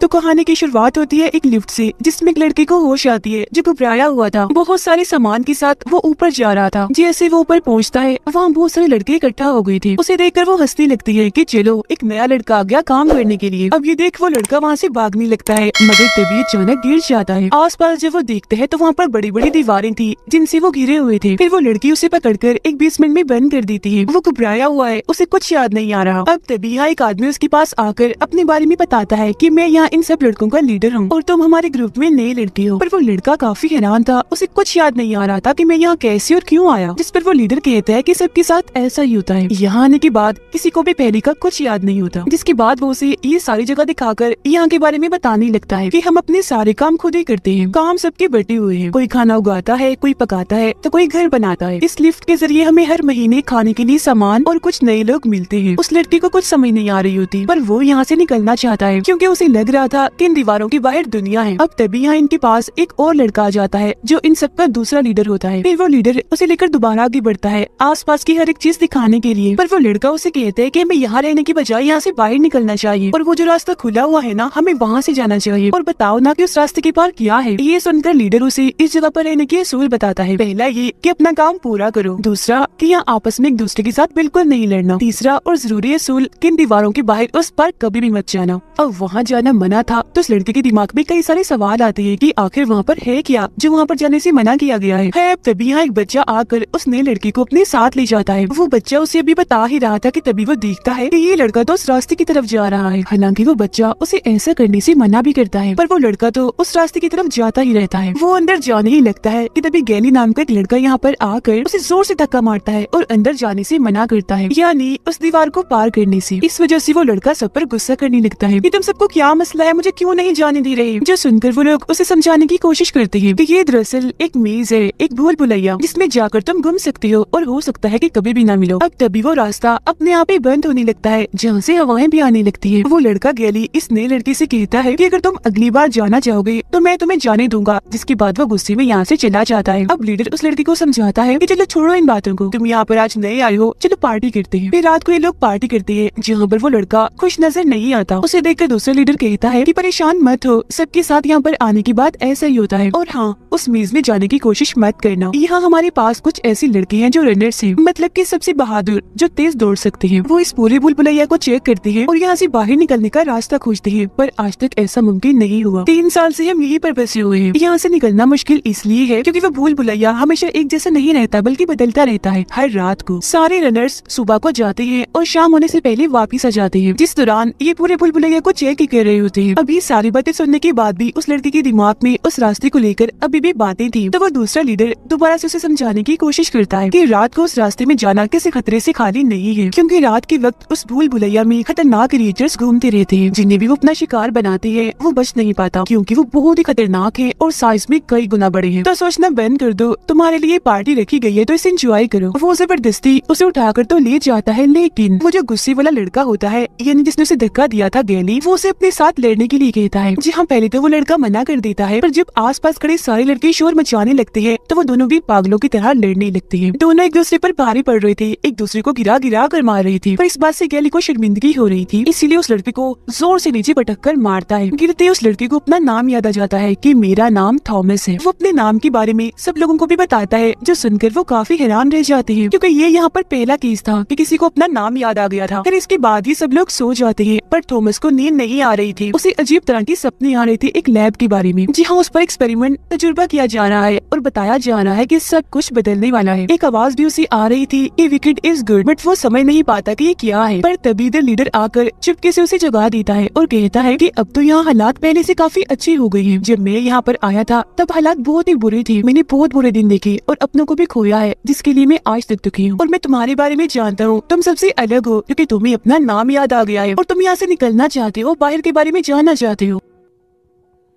तो कहानी की शुरुआत होती है एक लिफ्ट से, जिसमें एक लड़के को होश आती है जो घबराया हुआ था। बहुत सारे सामान के साथ वो ऊपर जा रहा था। जैसे वो ऊपर पहुंचता है, वहाँ बहुत सारे लड़के इकट्ठा हो गए थे। उसे देखकर वो हंसने लगती है कि चलो एक नया लड़का आ गया काम करने के लिए। अब ये देख वो लड़का वहाँ से भागने लगता है, मगर तभी अचानक गिर जाता है। आसपास जब वो देखते हैं तो वहाँ पर बड़ी बड़ी दीवारें थी जिनसे वो घिरे हुए थे। फिर वो लड़की उसे पकड़कर एक बेसमेंट में बंद कर देती है। वो घबराया हुआ है, उसे कुछ याद नहीं आ रहा। अब तभी यहाँ एक आदमी उसके पास आकर अपने बारे में बताता है कि मैं यहाँ इन सब लड़कों का लीडर हूँ और तुम हमारे ग्रुप में नए लड़के हो। पर वो लड़का काफी हैरान था, उसे कुछ याद नहीं आ रहा था कि मैं यहाँ कैसे और क्यों आया। जिस पर वो लीडर कहता है कि सबके साथ ऐसा ही होता है। यहाँ आने के बाद किसी को भी पहले का कुछ याद नहीं होता। जिसके बाद वो उसे ये सारी जगह दिखाकर यहाँ के बारे में बताने लगता है कि हम अपने सारे काम खुद ही करते हैं। काम सबके बटे हुए हैं, कोई खाना उगाता है, कोई पकाता है, तो कोई घर बनाता है। इस लिफ्ट के जरिए हमें हर महीने खाने के लिए सामान और कुछ नए लोग मिलते हैं। उस लड़की को कुछ समझ नहीं आ रही होती, पर वो यहाँ से निकलना चाहता है क्योंकि उसे लग रहा था कि इन दीवारों के बाहर दुनिया है। अब तभी यहाँ इनके पास एक और लड़का आ जाता है जो इन सबका दूसरा लीडर होता है। फिर वो लीडर उसे लेकर दोबारा आगे बढ़ता है आसपास की हर एक चीज दिखाने के लिए। पर वो लड़का उसे कहता है कि हमें यहाँ रहने की बजाय यहाँ से बाहर निकलना चाहिए और वो जो रास्ता खुला हुआ है ना, हमें वहाँ से जाना चाहिए। और बताओ ना कि उस रास्ते के पार क्या है। ये सुनकर लीडर उसे इस जगह पर रहने के असूल बताता है। पहला ये कि अपना काम पूरा करो, दूसरा कि यहाँ आपस में एक दूसरे के साथ बिल्कुल नहीं लड़ना, तीसरा और जरूरी असूल कि इन दीवारों के बाहर उस पार कभी भी मत जाना। अब वहाँ जाना मना था तो उस लड़के के दिमाग में कई सारे सवाल आते हैं कि आखिर वहाँ पर है क्या जो वहाँ पर जाने से मना किया गया है। तभी यहाँ एक बच्चा आकर उस नए लड़के को अपने साथ ले जाता है। वो बच्चा उसे अभी बता ही रहा था कि तभी वो देखता है कि ये लड़का तो उस रास्ते की तरफ जा रहा है। हालांकि वो बच्चा उसे ऐसा करने से मना भी करता है, पर वो लड़का तो उस रास्ते की तरफ जाता ही रहता है। वो अंदर जाने ही लगता है कि तभी गैली नाम का एक लड़का यहाँ पर आकर उसे जोर से धक्का मारता है और अंदर जाने से मना करता है, यानी उस दीवार को पार करने से। इस वजह से वो लड़का सब पर गुस्सा करने लगता है कि तुम सबको क्या मसला है, मुझे क्यों नहीं जाने दे रहे। जो सुनकर वो लोग उसे समझाने की कोशिश करते हैं कि ये दरअसल एक मेज है, एक भूल भुलैया जिसमें जाकर तुम घूम सकते हो और हो सकता है कि कभी भी ना मिलो। अब तभी वो रास्ता अपने आप ही बंद होने लगता है जहाँ से हवाएं भी आने लगती है। वो लड़का गैली इस नए लड़के से कहता है कि अगर तुम अगली बार जाना चाहोगे तो मैं तुम्हें जाने दूंगा। जिसके बाद वो गुस्से में यहाँ से चला जाता है। अब लीडर उस लड़की को समझाता है कि चलो छोड़ो इन बातों को, तुम यहाँ पर आज नए आए हो, चलो पार्टी करते हैं। फिर रात को ये लोग पार्टी करते हैं जहाँ पर वो लड़का खुश नजर नहीं आता। उसे देखकर दूसरा लीडर कहता है कि परेशान मत हो, सबके साथ यहाँ पर आने के बाद ऐसा ही होता है और हाँ, उस मेज में जाने की कोशिश मत करना। यहाँ हमारे पास कुछ ऐसी लड़के हैं जो रनर्स हैं, मतलब कि सबसे बहादुर, जो तेज दौड़ सकते हैं। वो इस पूरे भूल भुलैया को चेक करते हैं और यहाँ से बाहर निकलने का रास्ता खोजते हैं, पर आज तक ऐसा मुमकिन नहीं हुआ। 3 साल से हम यहीं पर फंसे हुए हैं। यहाँ से निकलना मुश्किल इसलिए है क्योंकि वो भूल भुलैया हमेशा एक जैसा नहीं रहता, बल्कि बदलता रहता है। हर रात को सारे रनर्स सुबह को जाते हैं और शाम होने से पहले वापिस आ जाते हैं, जिस दौरान ये पूरे भूल भुलैया को चेक ही कर रहे होते हैं। अभी सारी बातें सुनने के बाद भी उस लड़के के दिमाग में उस रास्ते को लेकर अभी भी बातें थी। तो वो दूसरा लीडर दोबारा से उसे समझाने की कोशिश करता है कि रात को उस रास्ते में जाना किसी खतरे से खाली नहीं है, क्योंकि रात के वक्त उस भूल भुलैया में खतरनाक क्रिएचर्स घूमते रहते हैं, जिन्हें भी वो अपना शिकार बनाते हैं वो बच नहीं पाता, क्योंकि वो बहुत ही खतरनाक है और साइज में कई गुना बड़े हैं। तो सोचना बंद कर दो, तुम्हारे लिए पार्टी रखी गई है तो इसे एंजॉय करो। वो जबरदस्ती उसे उठाकर तो ले जाता है, लेकिन वो जो गुस्से वाला लड़का होता है, यानी जिसने उसे धक्का दिया था गैली, वो उसे अपने साथ लड़ने के लिए कहता है। जी हाँ, पहले तो वो लड़का मना कर देता है, पर जब आसपास खड़े सारे लड़के शोर मचाने लगते हैं तो वो दोनों भी पागलों की तरह लड़ने लगते हैं। दोनों एक दूसरे पर भारी पड़ रहे थे, एक दूसरे को गिरा गिरा कर मार रही थी, पर इस बात से गैली को शर्मिंदगी हो रही थी, इसीलिए उस लड़के को जोर से नीचे पटक कर मारता है। गिरते उस लड़के को अपना नाम याद आ जाता है कि मेरा नाम थॉमस है। वो अपने नाम के बारे में सब लोगों को भी बताता है, जो सुनकर वो काफी हैरान रह जाते हैं, क्योंकि ये यहाँ पर पहला केस था कि किसी को अपना नाम याद आ गया था। फिर इसके बाद ही सब लोग सो जाते हैं, पर थॉमस को नींद नहीं आ रही थी। उसे अजीब तरह की सपने आ रहे थे एक लैब के बारे में। जी हाँ, उस पर एक्सपेरिमेंट तजुर्बा किया जा रहा है और बताया जा रहा है कि सब कुछ बदलने वाला है। एक आवाज भी उसे आ रही थी कि विकेट इज गुड, बट वो समझ नहीं पाता कि ये क्या है। पर तभी इधर लीडर आकर चुपके से उसे जगा देता है और कहता है कि अब तो यहाँ हालात पहले से काफी अच्छी हो गई हैं। जब मैं यहाँ पर आया था तब हालात बहुत ही बुरे थे, मैंने बहुत बुरे दिन देखे और अपनों को भी खोया है, जिसके लिए मैं आज तक दुखी हूँ। और मैं तुम्हारे बारे में जानता हूँ, तुम सबसे अलग हो क्योंकि तुम्हें अपना नाम याद आ गया है और तुम यहाँ से निकलना चाहते हो, बाहर के बारे में जानना चाहते हो।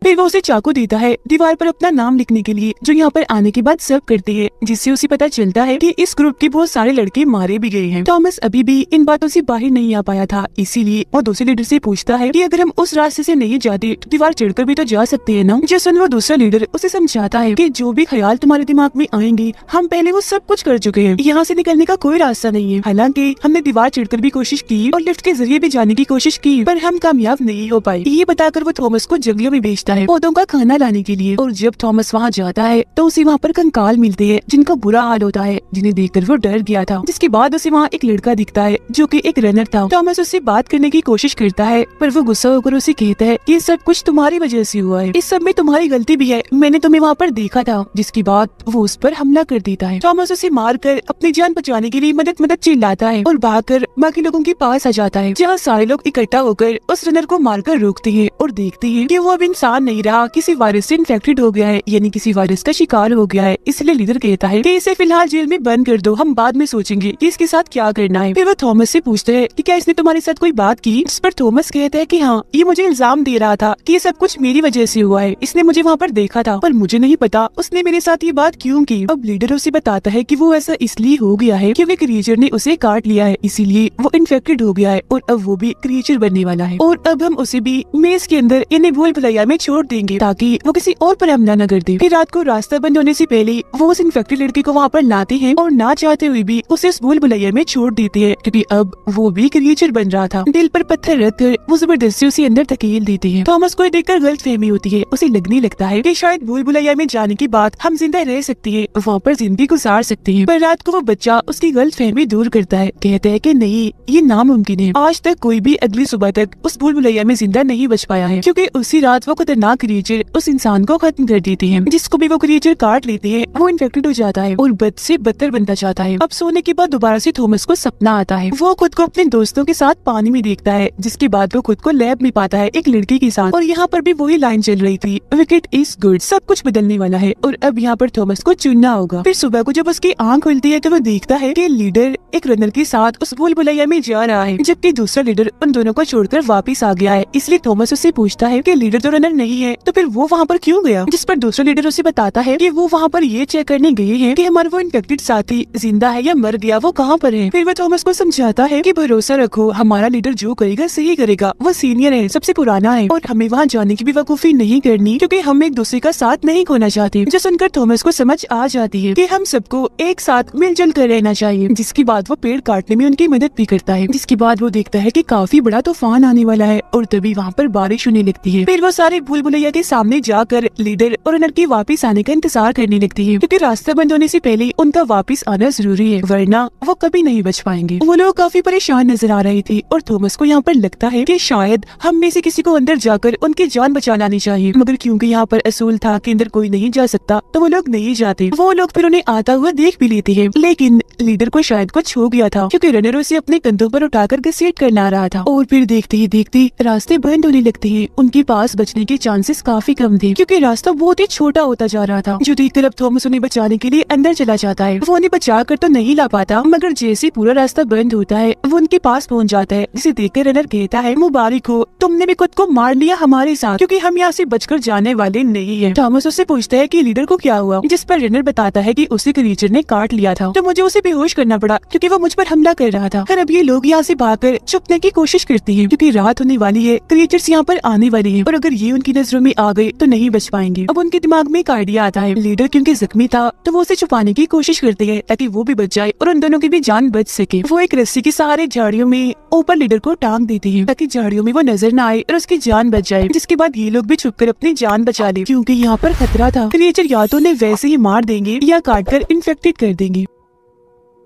फिर वो उसे चाकू देता है दीवार पर अपना नाम लिखने के लिए, जो यहाँ पर आने के बाद सब करते हैं, जिससे उसे पता चलता है कि इस ग्रुप के बहुत सारे लड़के मारे भी गए हैं। थॉमस अभी भी इन बातों से बाहर नहीं आ पाया था, इसीलिए वो दूसरे लीडर से पूछता है कि अगर हम उस रास्ते से नहीं जाते तो दीवार चढ़कर भी तो जा सकते हैं ना। जैसे वो दूसरा लीडर उसे समझाता है कि जो भी ख्याल तुम्हारे दिमाग में आएंगे हम पहले वो सब कुछ कर चुके हैं, यहाँ से निकलने का कोई रास्ता नहीं है। हालांकि हमने दीवार चढ़कर भी कोशिश की और लिफ्ट के जरिए भी जाने की कोशिश की, पर हम कामयाब नहीं हो पाए। ये बताकर वो थॉमस को जंगलों में भेजता है पौधों का खाना लाने के लिए। और जब थॉमस वहाँ जाता है तो उसे वहाँ पर कंकाल मिलते हैं जिनका बुरा हाल होता है, जिन्हें देखकर वो डर गया था। जिसके बाद उसे वहाँ एक लड़का दिखता है जो कि एक रनर था। थॉमस उससे बात करने की कोशिश करता है, पर वो गुस्सा होकर उसे कहता है कि सब कुछ तुम्हारी वजह से हुआ है, इस सब में तुम्हारी गलती भी है, मैंने तुम्हें वहाँ पर देखा था। जिसके बाद वो उस पर हमला कर देता है। थॉमस उसे मारकर अपनी जान बचाने के लिए मदद मदद चिल्लाता है और भागकर बाकी लोगों के पास आ जाता है, जहाँ सारे लोग इकट्ठा होकर उस रनर को मारकर रोकते हैं और देखते हैं कि वो अब इंसान नहीं रहा, किसी वायरस से इन्फेक्टेड हो गया है, यानी किसी वायरस का शिकार हो गया है। इसलिए लीडर कहता है कि इसे फिलहाल जेल में बंद कर दो, हम बाद में सोचेंगे कि इसके साथ क्या करना है। फिर वो थॉमस से पूछते हैं कि क्या इसने तुम्हारे साथ कोई बात की। इस पर थॉमस कहता है कि हाँ, ये मुझे इल्जाम दे रहा था कि ये सब कुछ मेरी वजह से हुआ है, इसने मुझे वहाँ पर देखा था, पर मुझे नहीं पता उसने मेरे साथ ये बात क्यों की। अब लीडर उसे बताता है कि वो ऐसा इसलिए हो गया है क्योंकि क्रिएचर ने उसे काट लिया है, इसीलिए वो इन्फेक्टेड हो गया है और अब वो भी क्रिएचर बनने वाला है। और अब हम उसे भी मेज के अंदर यानी भूल भुलैया में छोड़ देंगे ताकि वो किसी और पर हमला न कर दे। फिर रात को रास्ता बंद होने से पहले वो उस इन्फेक्टेड लड़के को वहाँ पर लाते हैं और ना चाहते हुए भी उसे इस भूल भुलैया में छोड़ देते हैं, क्योंकि अब वो भी क्रिएचर बन रहा था। दिल पर पत्थर रखकर वो जबरदस्ती उसे अंदर धकेल देते हैं। थॉमस को देखकर गलतफहमी होती है, उसे लगने लगता है कि शायद भूल भुलैया में जाने के बाद हम जिंदा रह सकते हैं, वहाँ पर जिंदगी गुजार सकते हैं। पर रात को वो बच्चा उसकी गलतफहमी दूर करता है, कहता है कि नहीं, ये नामुमकिन है। आज तक कोई भी अगली सुबह तक उस भूल भुलैया में जिंदा नहीं बच पाया है, क्योंकि उसी रात वो खतरनाक क्रिएचर उस इंसान को खत्म कर देते हैं। जिसको भी वो क्रिएचर काट लेते हैं वो इन्फेक्टेड हो जाता है और बद से बदतर बनता जाता है। अब सोने के बाद दोबारा से थॉमस को सपना आता है, वो खुद को अपने दोस्तों के साथ पानी में देखता है, जिसके बाद वो खुद को लैब में पाता है एक लड़की के साथ। और यहाँ पर भी वही लाइन चल रही थी, विकेट इज गुड, सब कुछ बदलने वाला है और अब यहाँ पर थॉमस को चुनना होगा। फिर सुबह को जब उसकी आंख खुलती है तो वो देखता है कि लीडर एक रनर के साथ उस भूल भुलैया में जा रहा है, जबकि दूसरा लीडर उन दोनों को छोड़कर वापस आ गया है। इसलिए थॉमस उससे पूछता है कि लीडर तो रनर नहीं है, तो फिर वो वहाँ पर क्यों गया। जिस पर दूसरा लीडर उसे बताता है कि वो वहाँ पर ये चेक करने गए हैं कि हमारा वो इन्फेक्टेड साथी जिंदा है या मर गया, वो कहाँ पर है। फिर वो थॉमस को समझाता है कि भरोसा रखो, हमारा लीडर जो करेगा सही करेगा, वो सीनियर है, सबसे पुराना है और हमें वहाँ जाने की बेवकूफी नहीं करनी, क्योंकि हम एक दूसरे का साथ नहीं खोना चाहते। जो सुनकर थॉमस को समझ आ जाती है कि हम सबको एक साथ मिलजुल कर रहना चाहिए। जिसके बाद वो पेड़ काटने में उनकी मदद भी करता है। जिसके बाद वो देखता है कि काफी बड़ा तूफान आने वाला है और तभी वहाँ पर बारिश होने लगती है। फिर वो सारे भूल भुलैया के सामने जाकर लीडर और रनर के वापस आने का इंतजार करने लगती है, क्योंकि रास्ता बंद होने से पहले उनका वापस आना जरूरी है, वरना वो कभी नहीं बच पाएंगे। वो लोग काफी परेशान नजर आ रहे थे और थॉमस को यहाँ पर लगता है कि शायद हम में से किसी को अंदर जाकर उनकी जान बचा लानी चाहिए, मगर क्योंकि यहाँ पर असूल था कि अंदर कोई नहीं जा सकता तो वो लोग नहीं जाते। वो लोग फिर उन्हें आता हुआ देख भी लेते हैं, लेकिन लीडर को शायद कुछ हो गया था, क्योंकि रनर उसे अपने कंधों पर उठाकर घसीट कर ला रहा था। और फिर देखते ही देखते रास्ते बंद होने लगते हैं। उनके पास बचने के चांसेस काफी कम थे, क्योंकि रास्ता बहुत ही छोटा होता जा रहा था। जो देखकर अब थॉमस उन्हें बचाने के लिए अंदर चला जाता है। वो उन्हें बचा कर तो नहीं ला पाता, मगर जैसे पूरा रास्ता बंद होता है वो उनके पास पहुंच जाता है, जिसे देखकर रनर कहता है, मुबारक हो, तुमने भी खुद को मार लिया हमारे साथ, क्योंकि हम यहाँ से बचकर जाने वाले नहीं है। थॉमस उससे पूछता है कि लीडर को क्या हुआ, जिस पर रनर बताता है कि उसे क्रिएचर ने काट लिया था, तो मुझे उसे बेहोश करना पड़ा क्योंकि वो मुझ पर हमला कर रहा था। फिर अब ये लोग यहाँ से भागकर छुपने की कोशिश करते हैं, क्योंकि रात होने वाली है, क्रिएचर्स यहाँ पर आने वाले हैं और अगर ये उनकी नजरों में आ गए तो नहीं बच पाएंगे। अब उनके दिमाग में एक आइडिया आता है, लीडर क्योंकि जख्मी था तो वो उसे छुपाने की कोशिश करते हैं ताकि वो भी बच जाए और उन दोनों की भी जान बच सके। वो एक रस्सी के सहारे झाड़ियों में ऊपर लीडर को टांग देती है ताकि झाड़ियों में वो नजर न आए और उसकी जान बच जाए। जिसके बाद ये लोग भी छुपकर अपनी जान बचा ले, क्योंकि यहाँ पर खतरा था। क्रिएचर या तो उन्हें वैसे ही मार देंगे या काट कर इन्फेक्टेड कर देंगे।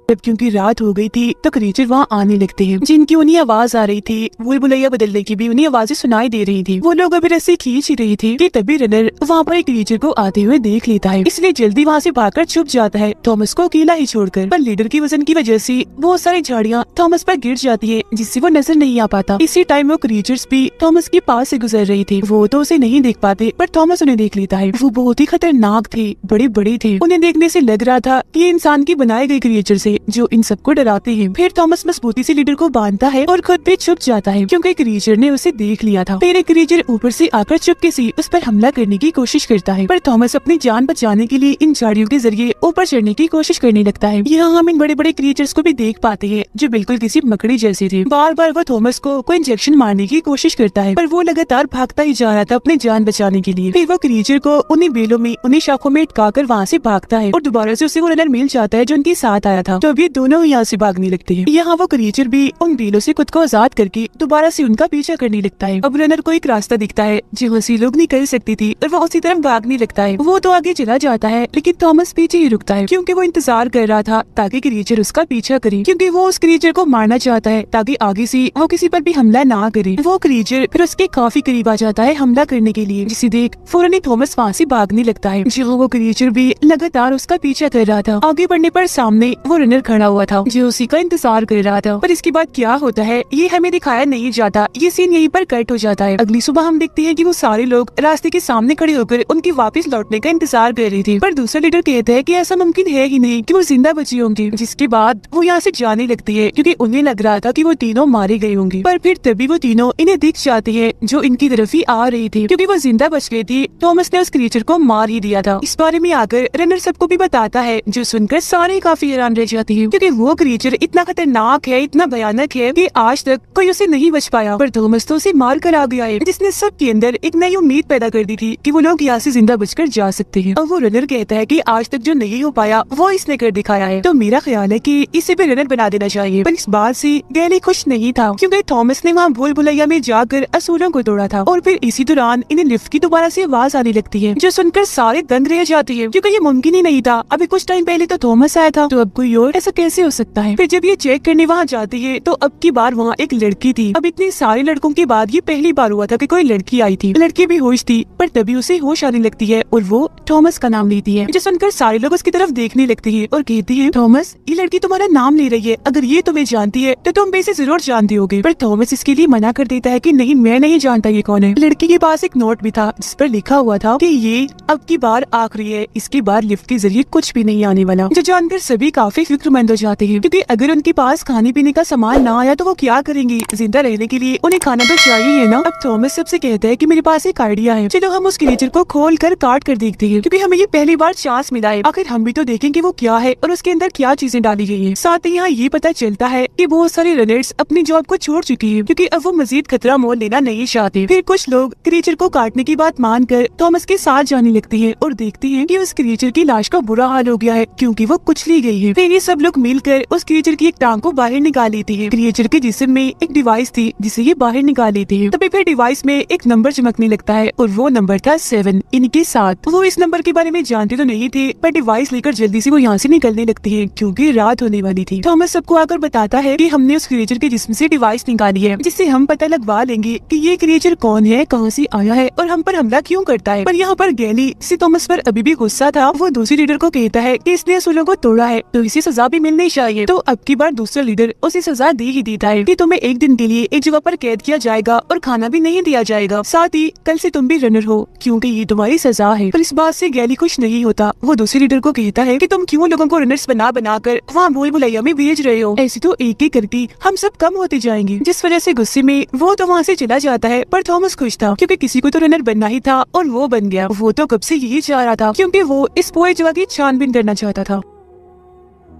अब क्योंकि रात हो गई थी तो क्रिएचर वहाँ आने लगते हैं, जिनकी उन्हें आवाज आ रही थी, भूल भुलैया बदलने की भी उन्हें आवाजें सुनाई दे रही थी। वो लोग अभी रस्सी खींच ही रही थी कि तभी रनर वहाँ पर एक क्रिएचर को आते हुए देख लेता है, इसलिए जल्दी वहाँ से भागकर छुप जाता है, थॉमस को अकेला ही छोड़कर। पर लीडर की वजन की वजह से बहुत सारी झाड़ियाँ थॉमस पर गिर जाती है, जिससे वो नजर नहीं आ पाता। इसी टाइम वो क्रिएचर्स भी थॉमस के पास से गुजर रही थी। वो तो उसे नहीं देख पाते, पर थॉमस उन्हें देख लेता है। वो बहुत ही खतरनाक थे, बड़े बड़े थे। उन्हें देखने से लग रहा था कि ये इंसान की बनाए गए क्रिएचर से, जो इन सबको डराते हैं। फिर थॉमस मजबूती से लीडर को बांधता है और खुद भी छुप जाता है क्योंकि क्रीचर ने उसे देख लिया था। फिर एक क्रीचर ऊपर से आकर चुपके से उस पर हमला करने की कोशिश करता है, पर थॉमस अपनी जान बचाने के लिए इन झाड़ियों के जरिए ऊपर चढ़ने की कोशिश करने लगता है। यहाँ हम इन बड़े बड़े क्रीचर्स को भी देख पाते हैं जो बिल्कुल किसी मकड़ी जैसे थे। बार बार वो थॉमस को कोई इंजेक्शन मारने की कोशिश करता है, पर वो लगातार भागता ही जा रहा था अपनी जान बचाने के लिए। फिर वो क्रीचर को उन्हीं बेलों में, उन्हीं शाखों में अटका कर वहाँ से भागता है और दोबारा से उसे वो रनर मिल जाता है जो उनके साथ आया था। तो अब ये दोनों यहाँ से भागने लगते हैं। यहाँ वो क्रीचर भी उन बेलों से खुद को आजाद करके दोबारा से उनका पीछा करने लगता है। अब रनर को एक रास्ता दिखता है जो से लोग निकल सकती थी और वो उसी तरफ भागने लगता है। वो तो आगे चला जाता है लेकिन थॉमस पीछे ही रुकता है क्योंकि वो इंतजार कर रहा था ताकि क्रीचर उसका पीछा करे, क्योंकि वो उस क्रीचर को मारना चाहता है ताकि आगे से वो किसी पर भी हमला ना करे। वो क्रीचर फिर उसके काफी करीब आ जाता है हमला करने के लिए, जिसे देख फौरन ही थॉमस वहाँ से भागने लगता है। जो वो क्रीचर भी लगातार उसका पीछा कर रहा था। आगे बढ़ने पर सामने वो रनर खड़ा हुआ था जो उसी का इंतजार कर रहा था, पर इसके बाद क्या होता है ये हमें दिखाया नहीं जाता। ये सीन यहीं पर कट हो जाता है। अगली सुबह हम देखते हैं कि वो सारे लोग रास्ते के सामने खड़े होकर उनकी वापस लौटने का इंतजार कर रही थी, पर दूसरा लीडर कहता है कि ऐसा मुमकिन है ही नहीं कि वो जिंदा बची होंगी। जिसके बाद वो यहाँ से जाने लगती है क्योंकि उन्हें लग रहा था कि वो तीनों मारे गए होंगे, पर फिर तभी वो तीनों इन्हें दिख जाती है जो इनकी तरफ ही आ रही थी। क्योंकि वो जिंदा बच गई थी, थॉमस ने उस क्रीचर को मार ही दिया था। इस बारे में आकर रनर सबको भी बताता है, जो सुनकर सारे काफी हैरान रह जाती है क्योंकि वो क्रीचर इतना खतरनाक है, इतना भयानक है कि आज तक कोई उसे नहीं बच पाया, पर थॉमस तो उसे मार कर आ गया है, जिसने सबके अंदर एक नई उम्मीद पैदा कर दी थी कि वो लोग यहाँ से जिंदा बचकर जा सकते हैं। और वो रनर कहता है कि आज तक जो नहीं हो पाया वो इसने कर दिखाया है, तो मेरा ख्याल है कि इसे भी रनर बना देना चाहिए। पर इस बात से गैली खुश नहीं था क्योंकि थॉमस ने वहाँ भूल भुलैया में जाकर असूलों को तोड़ा था। और फिर इसी दौरान इन्हें लिफ्ट की दोबारा से आवाज आने लगती है जो सुनकर सारे दंग रह जाती है क्योंकि ये मुमकिन ही नहीं था। अभी कुछ टाइम पहले तो थॉमस आया था, तो अब कोई और, ऐसा कैसे हो सकता है। फिर जब ये चेक करने वहाँ जाती है तो अब की बार वहाँ एक लड़की थी। अब इतने सारे लड़कों के बाद ये पहली बार हुआ था कि कोई लड़की आई थी। लड़की भी होश थी, पर तभी उसे होश आने लगती है और वो थॉमस का नाम लेती है, जो सुनकर सारे लोग उसकी तरफ देखने लगते हैं और कहती है, थॉमस ये लड़की तुम्हारा नाम ले रही है, अगर ये तुम्हें जानती है तो तुम भी इसे जरूर जानते होगे। पर थॉमस इसके लिए मना कर देता है कि नहीं, मैं नहीं जानता ये कौन है। लड़की के पास एक नोट भी था जिस पर लिखा हुआ था कि ये अब की बार आखिरी है, इसके बाद लिफ्ट के जरिए कुछ भी नहीं आने वाला। जो जानकर सभी काफी फिक्रमंद हो जाते हैं क्योंकि अगर उनके पास खाने पीने का सामान ना आया तो वो क्या करेंगे। जिंदा रहने के लिए उन्हें खाना तो चाहिए है ना। अब थॉमस सबसे कहता है कि मेरे पास एक आइडिया है, चलो हम उस क्रीचर को खोल कर काट कर देखते हैं क्योंकि हमें ये पहली बार चांस मिला है। आखिर हम भी तो देखेंगे वो क्या है और उसके अंदर क्या चीजें डाली गई है। साथ ही यहाँ ये पता चलता है कि बहुत सारे रनर्स अपनी जॉब को छोड़ चुकी है क्योंकि अब वो मजीद खतरा मोल लेना नहीं चाहते। फिर कुछ लोग क्रीचर को काटने की बात मानकर थॉमस के साथ जाने लगते हैं और देखते हैं कि उस क्रीचर की लाश का बुरा हाल हो गया है क्योंकि वो कुचली गई है। फिर ये सब लोग मिलकर उस क्रीचर की एक टांग को बाहर निकाल लेते हैं। क्रीचर के जिस्म में एक डिवाइस थी जिसे ये बाहर निकाल लेते हैं। तभी फिर डिवाइस में एक नंबर चमकने लगता है और वो नंबर था 7 इनके साथ। वो इस नंबर के बारे में जानते तो नहीं थे, पर डिवाइस लेकर जल्दी से वो यहाँ से निकलने लगते हैं क्योंकि रात होने वाली थी। थॉमस सबको आकर बताता है कि हमने उस क्रीचर के जिस्म से डिवाइस निकाली है जिससे हम पता लगवा लेंगे कि ये क्रीचर कौन है, कहाँ से आया है और हम पर हमला क्यों करता है। पर यहाँ पर गैली जिसे थॉमस पर अभी भी गुस्सा था, वो दूसरी लीडर को कहता है कि इसने असूलों को तोड़ा है तो इसे सजा भी मिलनी चाहिए। तो अब की बार दूसरा लीडर उसे सजा दे ही देता है कि तुम्हें एक दिन के लिए एक जगह पर कैद किया जाएगा और खाना भी नहीं दिया जाएगा, साथ ही कल से तुम भी रनर हो क्योंकि ये तुम्हारी सजा है। पर इस बात से गैली खुश नहीं होता। वो दूसरे लीडर को कहता है कि तुम क्यों लोगों को रनर्स बना बना कर वहाँ भूल भुलैया में भेज रहे हो, ऐसे तो एक एक करके हम सब कम होते जाएंगे। जिस वजह से गुस्से में वो तो वहाँ से चला जाता है, पर थॉमस खुश था क्योंकि किसी को तो रनर बनना ही था और वो बन गया। वो तो कब से यही चाह रहा था क्योंकि वो इस पूरी जगह की छानबीन करना चाहता था।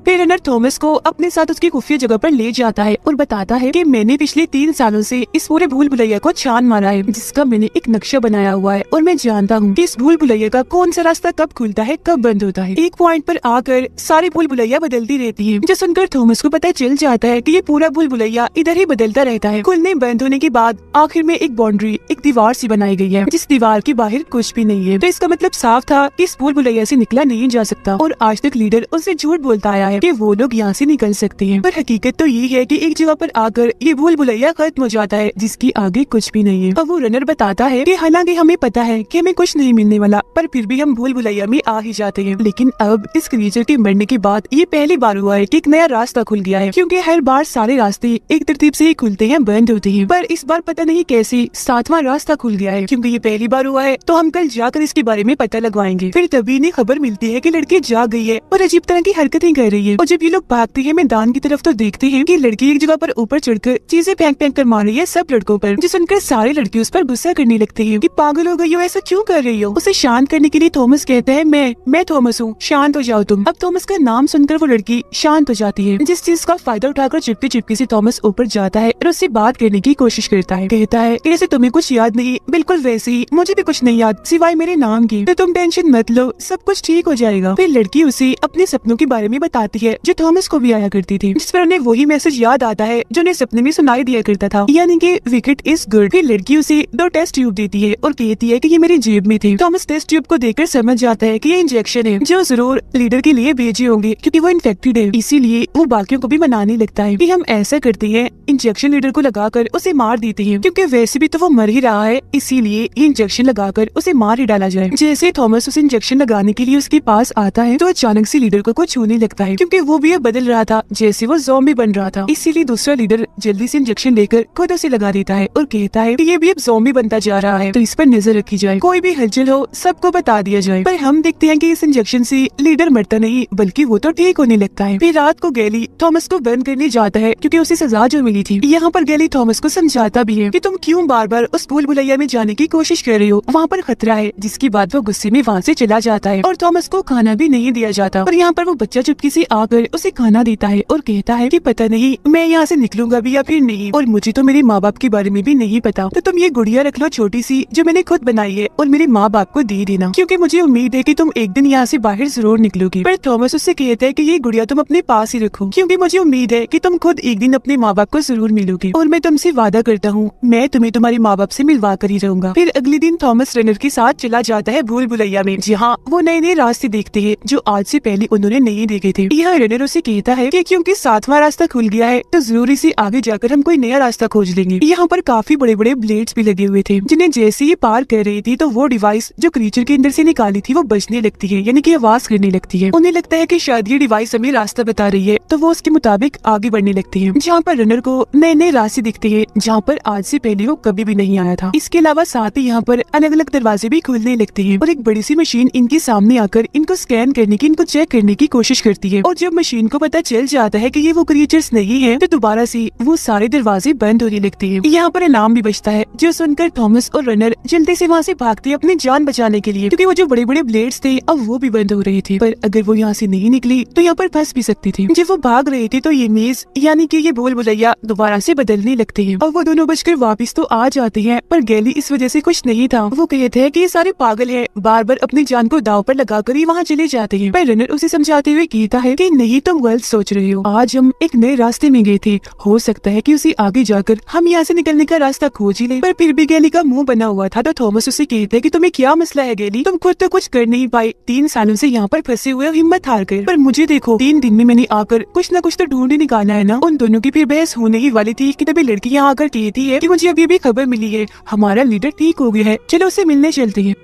फिर रनर थॉमस को अपने साथ उसकी खुफिया जगह पर ले जाता है और बताता है कि मैंने पिछले 3 सालों से इस पूरे भूल भुलैया को छान मारा है, जिसका मैंने एक नक्शा बनाया हुआ है और मैं जानता हूँ कि इस भूल भुलैया का कौन सा रास्ता कब खुलता है, कब बंद होता है। एक पॉइंट पर आकर सारी भूल भुलैया बदलती रहती है, जो सुनकर थॉमस को पता चल जाता है कि ये पूरा भूल भुलैया इधर ही बदलता रहता है। खुलने बंद होने के बाद आखिर में एक बाउंड्री, एक दीवार सी बनाई गई है जिस दीवार के बाहर कुछ भी नहीं है। तो इसका मतलब साफ था कि इस भूल भुलैया से निकला नहीं जा सकता और आज तक लीडर उससे झूठ बोलता आया है कि वो लोग यहाँ से निकल सकते हैं। पर हकीकत तो ये है कि एक जगह पर आकर ये भूल भुलैया खत्म हो जाता है जिसकी आगे कुछ भी नहीं है। अब वो रनर बताता है कि हालांकि हमें पता है कि हमें कुछ नहीं मिलने वाला, पर फिर भी हम भूल भुलैया में आ ही जाते हैं। लेकिन अब इस क्रीचर के मरने के बाद ये पहली बार हुआ है कि एक नया रास्ता खुल गया है, क्योंकि हर बार सारे रास्ते एक तरतीब से ही खुलते हैं, बंद होते हैं, पर इस बार पता नहीं कैसे 7वां रास्ता खुल गया है। क्योंकि ये पहली बार हुआ है तो हम कल जाकर इसके बारे में पता लगवाएंगे। फिर तभी इन्हें खबर मिलती है कि लड़की जाग गई है और अजीब तरह की हरकतें कर रही रही है। और जब ये लोग भागते हैं मैदान की तरफ तो देखते हैं कि लड़की एक जगह पर ऊपर चढ़कर चीजें फेंक फेंक कर मार रही है सब लड़कों पर, जो सुनकर सारे लड़के उस पर गुस्सा करने लगते हैं कि पागल हो गई हो, ऐसा क्यों कर रही हो। उसे शांत करने के लिए थॉमस कहता है मैं थॉमस हूँ, शांत हो जाओ तुम। अब थॉमस का नाम सुनकर वो लड़की शांत हो जाती है, जिस चीज का फायदा उठाकर चुपके चुपके से थॉमस ऊपर जाता है और उससे बात करने की कोशिश करता है। कहता है कि जैसे तुम्हें कुछ याद नहीं, बिल्कुल वैसे ही मुझे भी कुछ नहीं याद सिवाय मेरे नाम की, तो तुम टेंशन मत लो, सब कुछ ठीक हो जाएगा। फिर लड़की उसे अपने सपनों के बारे में बताती है जो थॉमस को भी आया करती थी, जिस पर उन्हें वही मैसेज याद आता है जो उन्हें सपने में सुनाई दिया करता था, यानी कि विकेट इज गुड। फिर लड़की उसे 2 टेस्ट ट्यूब देती है और कहती है कि ये मेरी जेब में थी। थॉमस टेस्ट ट्यूब को देखकर समझ जाता है कि ये इंजेक्शन है जो जरूर लीडर के लिए भेजे होंगे, क्योंकि वो इन्फेक्टेड है। इसीलिए वो बाकियों को भी मनाने लगता है कि हम ऐसा करते हैं, इंजेक्शन लीडर को लगाकर उसे मार देते हैं, क्योंकि वैसे भी तो वो मर ही रहा है, इसीलिए ये इंजेक्शन लगाकर उसे मार ही डाला जाए। जैसे थॉमस उसे इंजेक्शन लगाने के लिए उसके पास आता है तो अचानक से लीडर को कुछ छूने लगता है, क्योंकि वो भी अब बदल रहा था जैसे वो ज़ॉम्बी बन रहा था। इसीलिए दूसरा लीडर जल्दी से इंजेक्शन लेकर खुद उसे लगा देता है और कहता है कि ये भी अब ज़ॉम्बी बनता जा रहा है, तो इस पर नजर रखी जाए, कोई भी हलचल हो सबको बता दिया जाए। पर हम देखते हैं कि इस इंजेक्शन से लीडर मरता नहीं बल्कि वो तो ठीक होने लगता है। फिर रात को गैली थॉमस को बंद करने जाता है, क्योंकि उसे सजा जो मिली थी। यहाँ पर गैली थॉमस को समझाता भी है कि तुम क्यों बार बार उस भूल भुलैया में जाने की कोशिश कर रहे हो, वहाँ पर खतरा है। जिसके बाद वो गुस्से में वहाँ से चला जाता है और थॉमस को खाना भी नहीं दिया जाता। और यहाँ पर वो बच्चा चुपके से आकर उसे खाना देता है और कहता है कि पता नहीं मैं यहाँ से निकलूंगा भी या फिर नहीं, और मुझे तो मेरे माँ बाप के बारे में भी नहीं पता, तो तुम ये गुड़िया रख लो छोटी सी जो मैंने खुद बनाई है और मेरे माँ बाप को दे देना, क्योंकि मुझे उम्मीद है कि तुम एक दिन यहाँ से बाहर जरूर निकलोगी। पर थॉमस उससे कहता है कि ये गुड़िया तुम अपने पास ही रखो, क्योंकि मुझे उम्मीद है कि तुम खुद एक दिन अपने माँ बाप को जरूर मिलोगी, और मैं तुमसे वादा करता हूँ मैं तुम्हें तुम्हारे माँ बाप से मिलवा कर ही रहूंगा। फिर अगले दिन थॉमस रनर के साथ चला जाता है भूल भुलैया में, जहाँ वो नए नए रास्ते देखते हैं जो आज से पहले उन्होंने नहीं देखे थे। यह रनर उसे कहता है कि क्योंकि 7वां रास्ता खुल गया है तो जरूरी से आगे जाकर हम कोई नया रास्ता खोज लेंगे। यहाँ पर काफी बड़े बड़े ब्लेड्स भी लगे हुए थे, जिन्हें जैसे ही पार कर रही थी तो वो डिवाइस जो क्रीचर के अंदर से निकाली थी वो बजने लगती है, यानी कि आवाज करने लगती है। उन्हें लगता है कि शायद ये डिवाइस हमें रास्ता बता रही है, तो वो उसके मुताबिक आगे बढ़ने लगती है। जहाँ पर रनर को नए नए रास्ते दिखते हैं जहाँ पर आज से पहले वो कभी भी नहीं आया था। इसके अलावा साथ ही यहाँ पर अलग अलग दरवाजे भी खुलने लगते हैं और एक बड़ी सी मशीन इनके सामने आकर इनको स्कैन करने की, इनको चेक करने की कोशिश करती है। और जब मशीन को पता चल जाता है कि ये वो क्रिएचर्स नहीं है, तो दोबारा से वो सारे दरवाजे बंद होने लगते हैं। यहाँ पर अलार्म भी बजता है, जो सुनकर थॉमस और रनर जल्दी से वहाँ से भागते हैं अपनी जान बचाने के लिए, क्योंकि वो जो बड़े बड़े ब्लेड्स थे अब वो भी बंद हो रहे थे। पर अगर वो यहाँ से नहीं निकली तो यहाँ पर फंस भी सकती थी। जब वो भाग रहे थे तो ये मेज यानी कि ये भूल भुलैया दोबारा से बदलने लगते हैं और वो दोनों बचकर वापिस तो आ जाते हैं। पर गैली इस वजह से खुश नहीं था, वो कहते हैं कि ये सारे पागल हैं, बार बार अपनी जान को दाव पर लगाकर ही वहाँ चले जाते हैं। पर रनर उसे समझाते हुए कहता है कि नहीं, तुम गलत सोच रहे हो, आज हम एक नए रास्ते में गए थे, हो सकता है कि उसे आगे जाकर हम यहाँ से निकलने का रास्ता खोज ही ले। पर फिर भी गैली का मुंह बना हुआ था, तो थॉमस उसे कहते हैं कि तुम्हें क्या मसला है गैली, तुम खुद तो कुछ कर नहीं पाए, 3 सालों से यहाँ पर फंसे हुए हिम्मत हार कर, पर मुझे देखो 3 दिन में मैंने आकर कुछ न कुछ तो ढूंढ ही निकाला है ना। उन दोनों की फिर बहस होने ही वाली थी कि तभी लड़की यहाँ आकर कहती है कि मुझे अभी भी खबर मिली है, हमारा लीडर ठीक हो गया है, चलो उसे मिलने चलते हैं।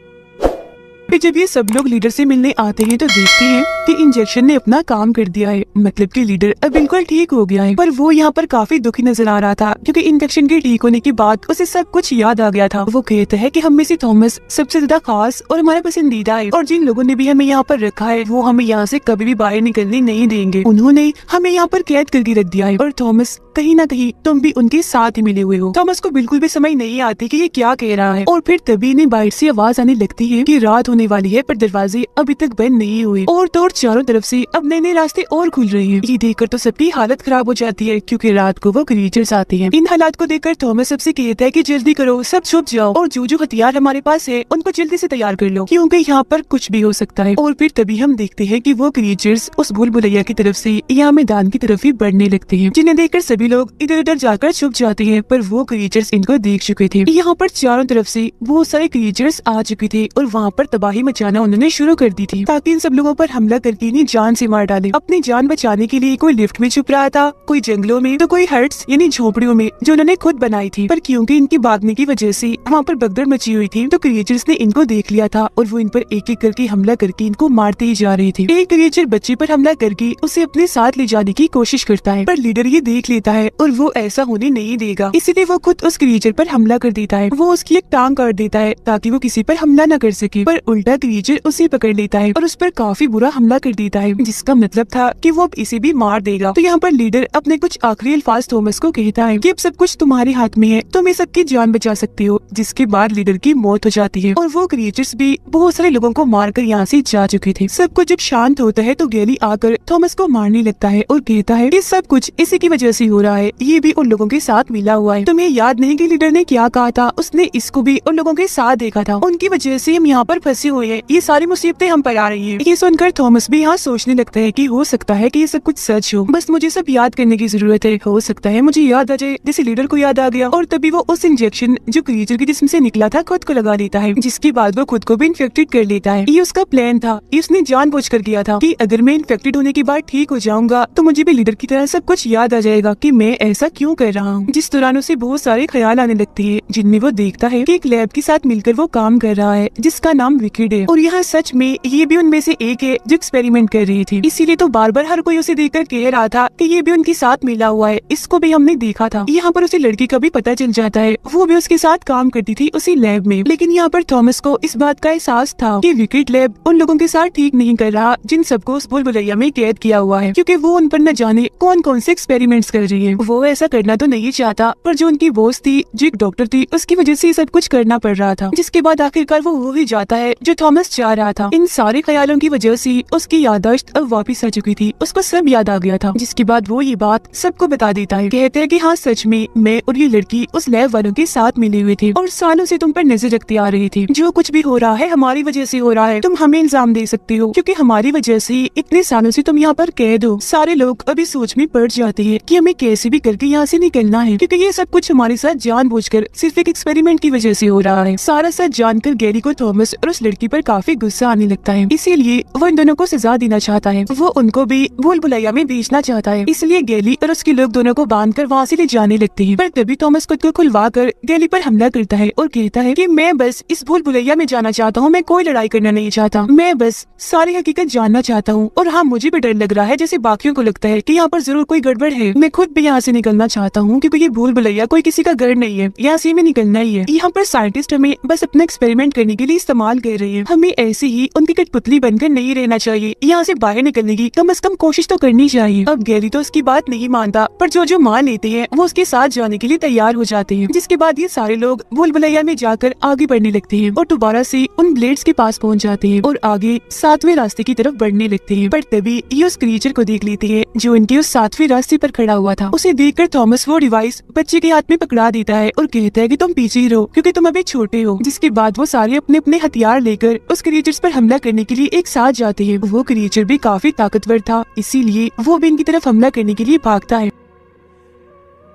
फिर जब ये सब लोग लीडर से मिलने आते हैं तो देखते हैं कि इंजेक्शन ने अपना काम कर दिया है, मतलब कि लीडर अब बिल्कुल ठीक हो गया है। पर वो यहाँ पर काफी दुखी नजर आ रहा था, क्योंकि इंजेक्शन के ठीक होने के बाद उसे सब कुछ याद आ गया था। वो कहता है कि हम में से थॉमस सबसे ज्यादा खास और हमारा पसंदीदा है, और जिन लोगों ने भी हमें यहाँ पर रखा है वो हमें यहाँ से कभी भी बाहर निकलने नहीं देंगे, उन्होंने हमें यहाँ पर कैद करके रख दिया है। और थॉमस कहीं ना कहीं तुम भी उनके साथ ही मिले हुए हो। थॉमस को बिल्कुल भी समझ नहीं आती कि ये क्या कह रहा है, और फिर तभी इन्हें बाहर से आवाज आने लगती है कि रात होने वाली है, पर दरवाजे अभी तक बंद नहीं हुए और तो और चारों तरफ से अब नए नए रास्ते और खुल रहे हैं। ये देखकर तो सबकी हालत खराब हो जाती है, क्योंकि रात को वो क्रीचर्स आते हैं। इन हालात को देखकर थॉमस सबसे कहता है कि जल्दी करो, सब छुप जाओ, और जो जो हथियार हमारे पास है उनको जल्दी से तैयार कर लो, क्योंकि यहाँ पर कुछ भी हो सकता है। और फिर तभी हम देखते हैं कि वो क्रीचर्स उस भूल भुलैया की तरफ से यहाँ मैदान की तरफ ही बढ़ने लगते हैं, जिन्हें देखकर सभी लोग इधर उधर जाकर छुप जाते हैं। पर वो क्रीचर्स इनको देख चुके थे। यहाँ पर चारों तरफ से बहुत सारे क्रीचर्स आ चुके थे और वहाँ पर तबाही मचाना उन्होंने शुरू कर दी थी, ताकि इन सब लोगों पर हमला करके इन्हें जान से मार डाले। अपनी जान बचाने के लिए कोई लिफ्ट में छुप रहा था, कोई जंगलों में, तो कोई हट्स यानी झोपड़ियों में जो उन्होंने खुद बनाई थी। पर क्योंकि इनकी भागने की वजह से वहाँ पर भगदड़ मची हुई थी, तो क्रिएचर्स ने इनको देख लिया था और वो इन पर एक एक करके हमला करके इनको मारते ही जा रही थी। एक क्रिएचर बच्चे पर हमला करके उसे अपने साथ ले जाने की कोशिश करता है, पर लीडर ये देख लेता है और वो ऐसा होने नहीं देगा, इसीलिए वो खुद उस क्रिएचर पर हमला कर देता है। वो उसकी एक टांग काट देता है ताकि वो किसी पर हमला न कर सके, पर उल्टा क्रिएचर उसे पकड़ लेता है और उस पर काफी बुरा हमला कर देता है, जिसका मतलब था कि वो अब इसे भी मार देगा। तो यहाँ पर लीडर अपने कुछ आखिरी अल्फाज थॉमस को कहता है कि अब सब कुछ तुम्हारे हाथ में है, तुम इस सबकी जान बचा सकते हो। जिसके बाद लीडर की मौत हो जाती है और वो क्रिएचर्स भी बहुत सारे लोगों को मारकर यहाँ से जा चुके थे। सब कुछ जब शांत होता है तो गैली आकर थॉमस को मारने लगता है और कहता है कि सब कुछ इसी की वजह से हो रहा है, ये भी उन लोगों के साथ मिला हुआ है। तुम्हें याद नहीं कि लीडर ने क्या कहा था? उसने इसको भी उन लोगों के साथ देखा था, उनकी वजह से हम यहाँ पर फंसे हुए हैं, ये सारी मुसीबतें हम पर आ रही है। ये सुनकर थॉमस भी यहाँ सोचने लगता है कि हो सकता है कि ये सब कुछ सच हो, बस मुझे सब याद करने की जरूरत है। हो सकता है मुझे याद आ जाए जैसे लीडर को याद आ गया। और तभी वो उस इंजेक्शन जो क्रिएचर के जिस्म से निकला था खुद को लगा लेता है, जिसके बाद वो खुद को भी इन्फेक्टेड कर लेता है। ये उसका प्लान था, इसने जानबूझकर किया था कि अगर मैं इन्फेक्टेड होने के बाद ठीक हो जाऊंगा तो मुझे भी लीडर की तरह सब कुछ याद आ जाएगा कि मैं ऐसा क्यों कर रहा हूँ। जिस दौरान उसे बहुत सारे ख्याल आने लगते हैं, जिनमें वो देखता है कि एक लैब के साथ मिलकर वो काम कर रहा है जिसका नाम विकेड है, और यहाँ सच में ये भी उनमें से एक है जो एक्सपेरिमेंट कर रही थी। इसीलिए तो बार बार हर कोई उसे देखकर कह रहा था कि ये भी उनके साथ मिला हुआ है, इसको भी हमने देखा था। यहाँ पर उसे लड़की का भी पता चल जाता है, वो भी उसके साथ काम करती थी उसी लैब में। लेकिन यहाँ पर थॉमस को इस बात का एहसास था कि विकेड लैब उन लोगों के साथ ठीक नहीं कर रहा जिन सबको उस भूल-भुलैया में कैद किया हुआ है, क्योंकि वो उन पर न जाने कौन कौन से एक्सपेरिमेंट्स कर रही है। वो ऐसा करना तो नहीं चाहता, पर जो उनकी बॉस थी, जो एक डॉक्टर थी, उसकी वजह से सब कुछ करना पड़ रहा था। जिसके बाद आखिरकार वो हो ही जाता है जो थॉमस चाह रहा था। इन सारे ख्यालों की वजह से उसकी याददाश्त अब वापस आ चुकी थी, उसको सब याद आ गया था। जिसके बाद वो ये बात सबको बता देता है, कहते हैं कि हाँ सच में मैं और ये लड़की उस लैब वालों के साथ मिले हुए थे और सालों से तुम पर नजर रखती आ रही थी। जो कुछ भी हो रहा है हमारी वजह से हो रहा है, तुम हमें इल्जाम दे सकते हो क्योंकि हमारी वजह से इतने सालों से तुम यहाँ पर कैद हो। सारे लोग अभी सोच में पड़ जाते हैं कि हमें कैसे भी करके यहाँ से निकलना है, क्योंकि ये सब कुछ हमारे साथ जानबूझकर सिर्फ एक एक्सपेरिमेंट की वजह से हो रहा है। सारा सच जानकर गैरी को थॉमस और उस लड़की पर काफी गुस्सा आने लगता है, इसीलिए वो इन दोनों को सजा देना चाहता है। वो उनको भी भूल-भुलैया में भेजना चाहता है, इसलिए गैली और उसके लोग दोनों को बांधकर वहाँ से ले जाने लगते हैं। पर तभी थॉमस खुद को खुलवा कर गैली पर हमला करता है और कहता है कि मैं बस इस भूल-भुलैया में जाना चाहता हूँ, मैं कोई लड़ाई करना नहीं चाहता, मैं बस सारी हकीकत जानना चाहता हूँ। और हाँ, मुझे भी डर लग रहा है जैसे बाकियों को लगता है कि यहाँ पर जरूर कोई गड़बड़ है। मैं खुद भी यहाँ से निकलना चाहता हूँ क्योंकि ये भूल-भुलैया कोई किसी का घर नहीं है, यहाँ से हमें निकलना ही है। यहाँ पर साइंटिस्ट हमें बस अपना एक्सपेरिमेंट करने के लिए इस्तेमाल कर रहे हैं, हमें ऐसे ही उनकी कठपुतली बनकर नहीं रहना चाहिए, यहाँ से बाहर निकलने की कम से कम कोशिश तो करनी चाहिए। अब गैरी तो उसकी बात नहीं मानता, पर जो जो मान लेते हैं वो उसके साथ जाने के लिए तैयार हो जाते हैं। जिसके बाद ये सारे लोग भूल-भुलैया में जाकर आगे बढ़ने लगते हैं और दोबारा से उन ब्लेड्स के पास पहुंच जाते हैं और आगे 7वें रास्ते की तरफ बढ़ने लगते हैं। पर तभी ये उस क्रिएचर को देख लेते हैं जो इनके उस 7वें रास्ते पर खड़ा हुआ था। उसे देखकर थॉमस वो डिवाइस बच्चे के हाथ में पकड़ा देता है और कहता है कि तुम पीछे ही रहो क्योंकि तुम अभी छोटे हो। जिसके बाद वो सारे अपने अपने हथियार लेकर उस क्रिएचर्स पर हमला करने के लिए एक साथ जाते हैं। वो क्रिएचर भी काफी ताकतवर था, इसीलिए वो भी इनकी तरफ हमला करने के लिए भागता है।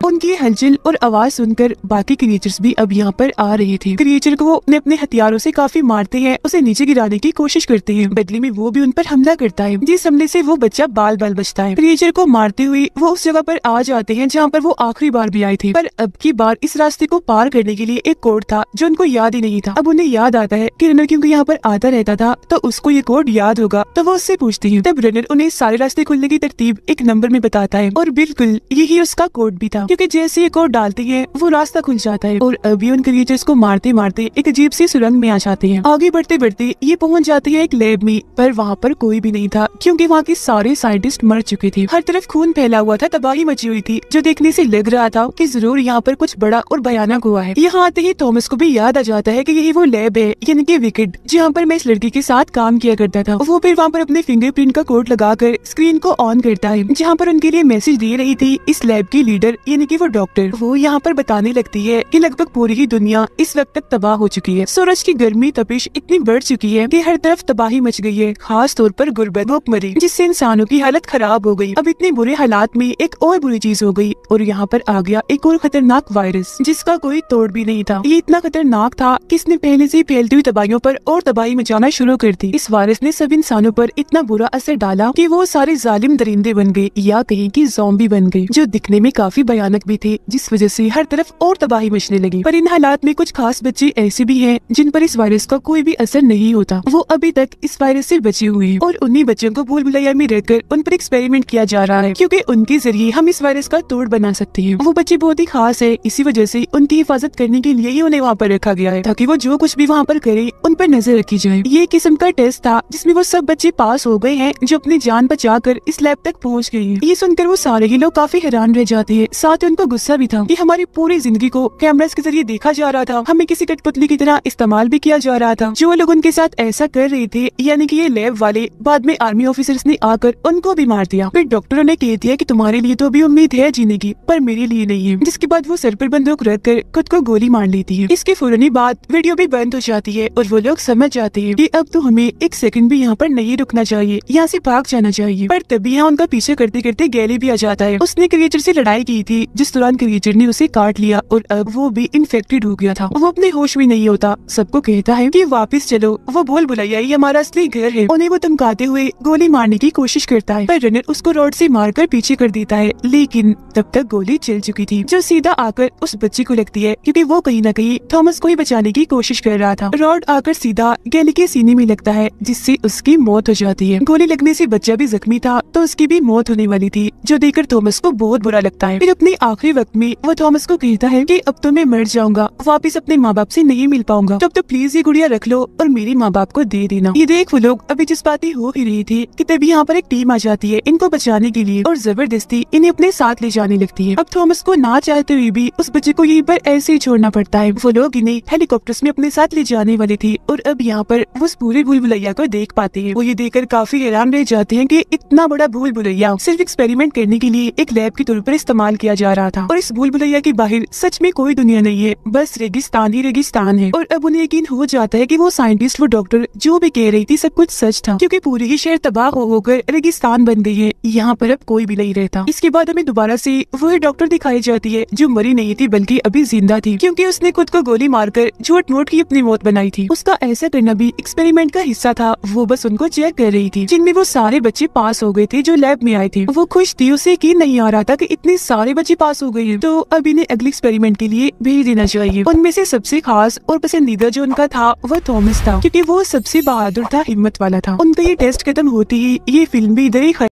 उनकी हलचल और आवाज सुनकर बाकी क्रिएचर्स भी अब यहाँ पर आ रहे थे। क्रिएचर को वो अपने हथियारों से काफी मारते हैं, उसे नीचे गिराने की कोशिश करते हैं। बदले में वो भी उन पर हमला करता है, जिस हमले से वो बच्चा बाल बाल बचता है। क्रिएचर को मारते हुए वो उस जगह पर आ जाते हैं जहाँ पर वो आखिरी बार भी आए थे, पर अब की बार इस रास्ते को पार करने के लिए एक कोड था जो उनको याद ही नहीं था। अब उन्हें याद आता है कि रनर क्योंकि यहाँ पर आता रहता था तो उसको ये कोड याद होगा, तो वो उससे पूछती है। तब रनर उन्हें सारे रास्ते खुलने की तरतीब एक नंबर में बताता है और बिल्कुल यही उसका कोड भी था, क्योंकि जैसे ये कोड डालती है वो रास्ता खुल जाता है और अभी उन क्रिएचर्स को मारते मारते एक अजीब सी सुरंग में आ जाते हैं। आगे बढ़ते बढ़ते ये पहुंच जाते हैं एक लैब में, पर वहाँ पर कोई भी नहीं था क्योंकि वहाँ के सारे साइंटिस्ट मर चुके थे। हर तरफ खून फैला हुआ था, तबाही मची हुई थी, जो देखने से लग रहा था कि जरूर यहाँ पर कुछ बड़ा और भयानक हुआ है। यहाँ आते ही थॉमस को भी याद आ जाता है कि यही वो लैब है, यानी कि विकेड, जहाँ पर मैं इस लड़की के साथ काम किया करता था। वो फिर वहाँ पर अपने फिंगरप्रिंट का कोड लगाकर स्क्रीन को ऑन करता है, जहाँ पर उनके लिए मैसेज दे रही थी इस लैब की लीडर यानी कि वो डॉक्टर। वो यहाँ पर बताने लगती है कि लगभग पूरी ही दुनिया इस वक्त तक तबाह हो चुकी है। सूरज की गर्मी तपिश इतनी बढ़ चुकी है कि हर तरफ तबाही मच गई है, खास तौर पर गुर्बत भूखमरी, जिससे इंसानों की हालत खराब हो गई। अब इतने बुरे हालात में एक और बुरी चीज हो गई और यहाँ पर आ गया एक और खतरनाक वायरस जिसका कोई तोड़ भी नहीं था। ये इतना खतरनाक था कि इसने पहले से फैलती हुई तबाहियों पर और तबाही मचाना शुरू कर दी। इस वायरस ने सब इंसानों पर इतना बुरा असर डाला कि वो सारे जालिम दरिंदे बन गए या कहीं की ज़ॉम्बी बन गए, जो दिखने में काफी भयानक भयानक भी थे, जिस वजह से हर तरफ और तबाही मचने लगी। पर इन हालात में कुछ खास बच्चे ऐसे भी हैं जिन पर इस वायरस का कोई भी असर नहीं होता। वो अभी तक इस वायरस से बचे हुए हैं और उन्हीं बच्चों को भूल भुलैया में रहकर उन पर एक्सपेरिमेंट किया जा रहा है, क्योंकि उनके जरिए हम इस वायरस का तोड़ बना सकते हैं। वो बच्चे बहुत ही खास है, इसी वजह से उनकी हिफाजत करने के लिए ही उन्हें वहाँ पर रखा गया है, ताकि वो जो कुछ भी वहाँ पर करे उन पर नजर रखी जाए। ये किस्म का टेस्ट था जिसमें वो सब बच्चे पास हो गए हैं जो अपनी जान बचाकर इस लैब तक पहुँच गए हैं। ये सुनकर वो सारे ही लोग काफी हैरान रह जाते हैं। साथ ही उनको गुस्सा भी था कि हमारी पूरी जिंदगी को कैमरास के जरिए देखा जा रहा था, हमें किसी कठपुतली की तरह इस्तेमाल भी किया जा रहा था। जो लोग उनके साथ ऐसा कर रहे थे, यानी कि ये लैब वाले, बाद में आर्मी ऑफिसर्स ने आकर उनको भी मार दिया। फिर डॉक्टरों ने कह दिया कि तुम्हारे लिए तो अभी उम्मीद है जीने की, पर मेरे लिए नहीं है। जिसके बाद वो सर पर बंदूक रखकर खुद को गोली मार लेती है। इसके फौरन बाद वीडियो भी बंद हो जाती है और वो लोग समझ जाते हैं कि अब तो हमें एक सेकंड भी यहाँ पर नहीं रुकना चाहिए, यहाँ से भाग जाना चाहिए। पर तभी यहाँ उनका पीछे करते करते गैली भी आ जाता है। उसने क्रिएचर से लड़ाई की थी, जिस दौरान क्रिएचर ने उसे काट लिया और अब वो भी इन्फेक्टेड हो गया था। वो अपने होश में नहीं होता, सबको कहता है कि वापस चलो, वो भूल भुलैया ही हमारा असली घर है। उन्हें वो धमकाते हुए गोली मारने की कोशिश करता है, पर रनर उसको रॉड से मारकर पीछे कर देता है, लेकिन तब तक गोली चल चुकी थी, जो सीधा आकर उस बच्चे को लगती है, क्योंकि वो कहीं न कहीं थॉमस को ही बचाने की कोशिश कर रहा था। रॉड आकर सीधा गैली के सीने में लगता है, जिससे उसकी मौत हो जाती है। गोली लगने से बच्चा भी जख्मी था, तो उसकी भी मौत होने वाली थी, जो देखकर थॉमस को बहुत बुरा लगता है। फिर अपने आखिरी वक्त में वो थॉमस को कहता है कि अब तो मैं मर जाऊंगा, वापिस अपने माँ बाप से नहीं मिल पाऊंगा, तो अब तो प्लीज ये गुड़िया रख लो और मेरे माँ बाप को दे देना। ये देख वो लोग अभी जज्बाती हो ही रही थी कि तभी यहाँ पर एक टीम आ जाती है इनको बचाने के लिए और जबरदस्ती इन्हें अपने साथ ले जाने लगती है। अब थॉमस को ना चाहते हुए भी उस बच्चे को यहीं पर ऐसे ही छोड़ना पड़ता है। वो लोग इन्हें हेलीकॉप्टर्स में अपने साथ ले जाने वाले थे और अब यहाँ पर वो उस पूरे भूल भुलैया को देख पाते हैं। वो ये देखकर काफी हैरान रह जाते हैं कि इतना बड़ा भूल भुलैया सिर्फ एक्सपेरिमेंट करने के लिए एक लैब के तौर पर इस्तेमाल किया जा रहा था, और इस भूल भुलैया के बाहर सच में कोई दुनिया नहीं है, बस रेगिस्तान ही रेगिस्तान है। और अब उन्हें यकीन हो जाता है कि वो साइंटिस्ट, वो डॉक्टर जो भी कह रही थी सब कुछ सच था, क्योंकि पूरी ही शहर तबाह होकर रेगिस्तान बन गई है, यहाँ पर अब कोई भी नहीं रहता। इसके बाद हमें दोबारा से वही डॉक्टर दिखाई जाती है जो मरी नहीं थी बल्कि अभी जिंदा थी, क्योंकि उसने खुद को गोली मारकर झूठ मूठ की अपनी मौत बनाई थी। उसका ऐसा करना भी एक्सपेरिमेंट का हिस्सा था, वो बस उनको चेक कर रही थी, जिनमें वो सारे बच्चे पास हो गए थे जो लैब में आए थे। वो खुश थी, उसे यकीन नहीं आ रहा था कि इतने सारे बच्चे पास हो गए हैं, तो अब इन्हें अगले एक्सपेरिमेंट के लिए भेज देना चाहिए। उनमें से सबसे खास और पसंदीदा जो उनका था वो थॉमस था, क्योंकि वो सबसे बहादुर था, हिम्मत वाला था। उनका ये टेस्ट खत्म होते ही ये फिल्म भी इधर ही